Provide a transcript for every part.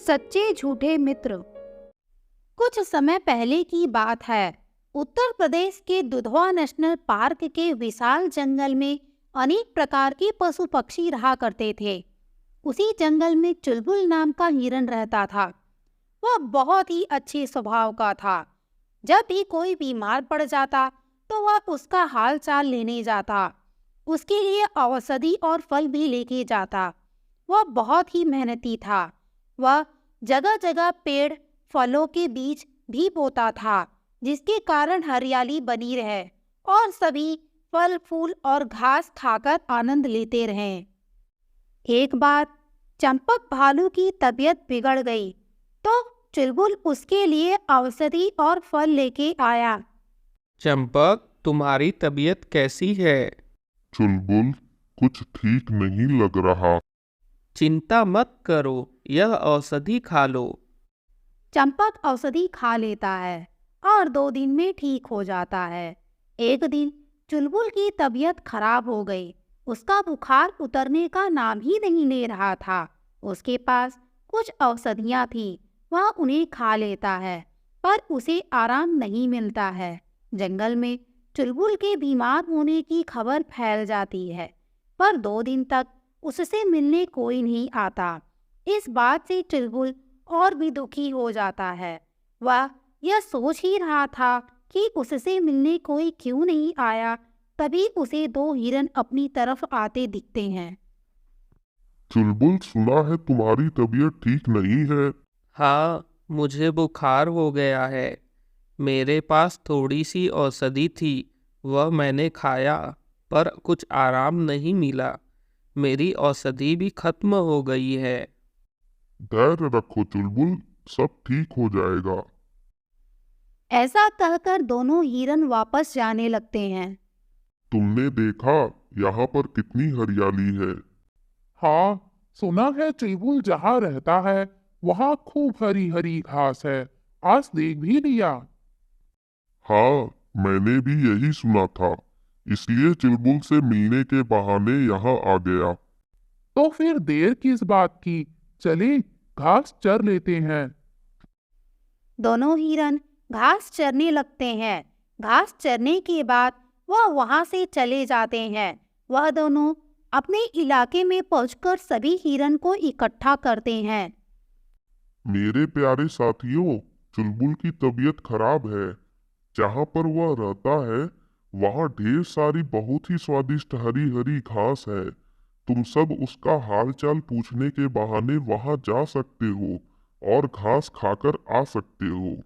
सच्चे झूठे मित्र। कुछ समय पहले की बात है। उत्तर प्रदेश के दुधवा नेशनल पार्क के विशाल जंगल में अनेक प्रकार के पशु पक्षी रहा करते थे। उसी जंगल में चुलबुल नाम का हिरन रहता था। वह बहुत ही अच्छे स्वभाव का था। जब भी कोई बीमार पड़ जाता तो वह उसका हाल चाल लेने जाता। उसके लिए औषधि और फल भी लेके जाता। वह बहुत ही मेहनती था। वह जगह जगह पेड़ फलों के बीज भी बोता था, जिसके कारण हरियाली बनी रहे और सभी फल फूल और घास खाकर आनंद लेते रहें। एक बार चंपक भालू की तबीयत बिगड़ गई तो चुलबुल उसके लिए औषधि और फल लेके आया। चंपक, तुम्हारी तबीयत कैसी है? चुलबुल, कुछ ठीक नहीं लग रहा। चिंता मत करो, यह औषधि खा लो। चंपक औषधि खा लेता है और 2 दिन में ठीक हो जाता है। एक दिन चुलबुल की तबीयत खराब हो गई। उसका बुखार उतरने का नाम ही नहीं ले रहा था। उसके पास कुछ औषधियाँ थीं, वह उन्हें खा लेता है, पर उसे आराम नहीं मिलता है। जंगल में चुलबुल के बीमार होने की खबर फैल जाती है, पर 2 दिन तक उससे मिलने कोई नहीं आता। इस बात से चुलबुल और भी दुखी हो जाता है। वह यह सोच ही रहा था कि उससे मिलने कोई क्यों नहीं आया। तभी उसे 2 हिरन अपनी तरफ आते दिखते हैं। चुलबुल, सुना है तुम्हारी तबीयत ठीक नहीं है। हाँ, मुझे बुखार हो गया है। मेरे पास थोड़ी सी औषधि थी, वह मैंने खाया, पर कुछ आराम नहीं मिला। मेरी औषधि भी खत्म हो गई है। धैर्य रखो चुलबुल, सब ठीक हो जाएगा। ऐसा कहकर दोनों हिरन वापस जाने लगते हैं। तुमने देखा यहाँ पर कितनी हरियाली है। हाँ, सुना है चुलबुल जहाँ रहता है वहाँ खूब हरी हरी घास है। आज देख भी लिया। हाँ, मैंने भी यही सुना था, इसलिए चुलबुल से मिलने के बहाने यहाँ आ गया। तो फिर देर किस बात की, चले घास चर लेते हैं। दोनों हिरन घास चरने लगते हैं। घास चरने के बाद वह वहां से चले जाते हैं। वह दोनों अपने इलाके में पहुंचकर सभी हिरन को इकट्ठा करते हैं। मेरे प्यारे साथियों, चुलबुल की तबीयत खराब है। जहाँ पर वह रहता है वहाँ ढेर सारी बहुत ही स्वादिष्ट हरी हरी घास है। तुम सब उसका हालचाल पूछने के बहाने वहाँ जा सकते हो और घास खाकर आ सकते हो।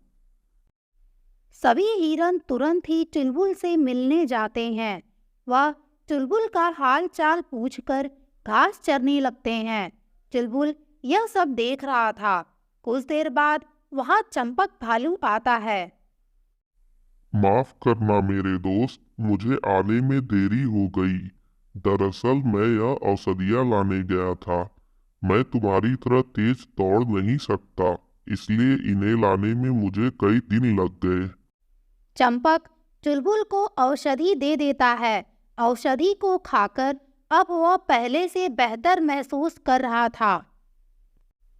सभी हिरन तुरंत ही चुलबुल से मिलने जाते हैं। वह चुलबुल का हाल चाल पूछकर घास चरने लगते हैं। चुलबुल यह सब देख रहा था। कुछ देर बाद वहां चंपक भालू आता है। माफ करना मेरे दोस्त, मुझे आने में देरी हो गई। दरअसल मैं यह औषधियाँ लाने गया था। मैं तुम्हारी तरह तेज दौड़ नहीं सकता, इसलिए इन्हें लाने में मुझे कई दिन लग गए। चंपक चुलबुल को औषधि दे देता है। औषधि को खाकर अब वह पहले से बेहतर महसूस कर रहा था।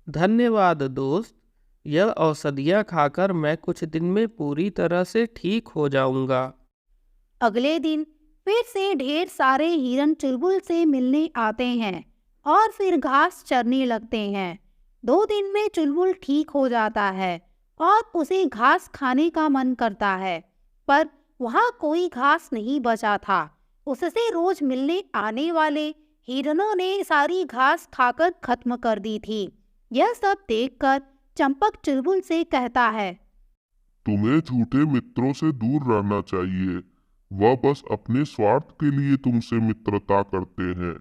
धन्यवाद दोस्त, यह औषधियाँ खाकर मैं कुछ दिन में पूरी तरह से ठीक हो जाऊंगा। अगले दिन फिर से ढेर सारे हिरन चुलबुल से मिलने आते हैं और फिर घास चरने लगते हैं। 2 दिन में चुलबुल ठीक हो जाता है और उसे घास खाने का मन करता है, पर वहाँ कोई घास नहीं बचा था। उससे रोज मिलने आने वाले हिरनों ने सारी घास खाकर खत्म कर दी थी। यह सब देखकर चंपक चुलबुल से कहता है, तुम्हें झूठे मित्रों से दूर रहना चाहिए। वह बस अपने स्वार्थ के लिए तुमसे मित्रता करते हैं।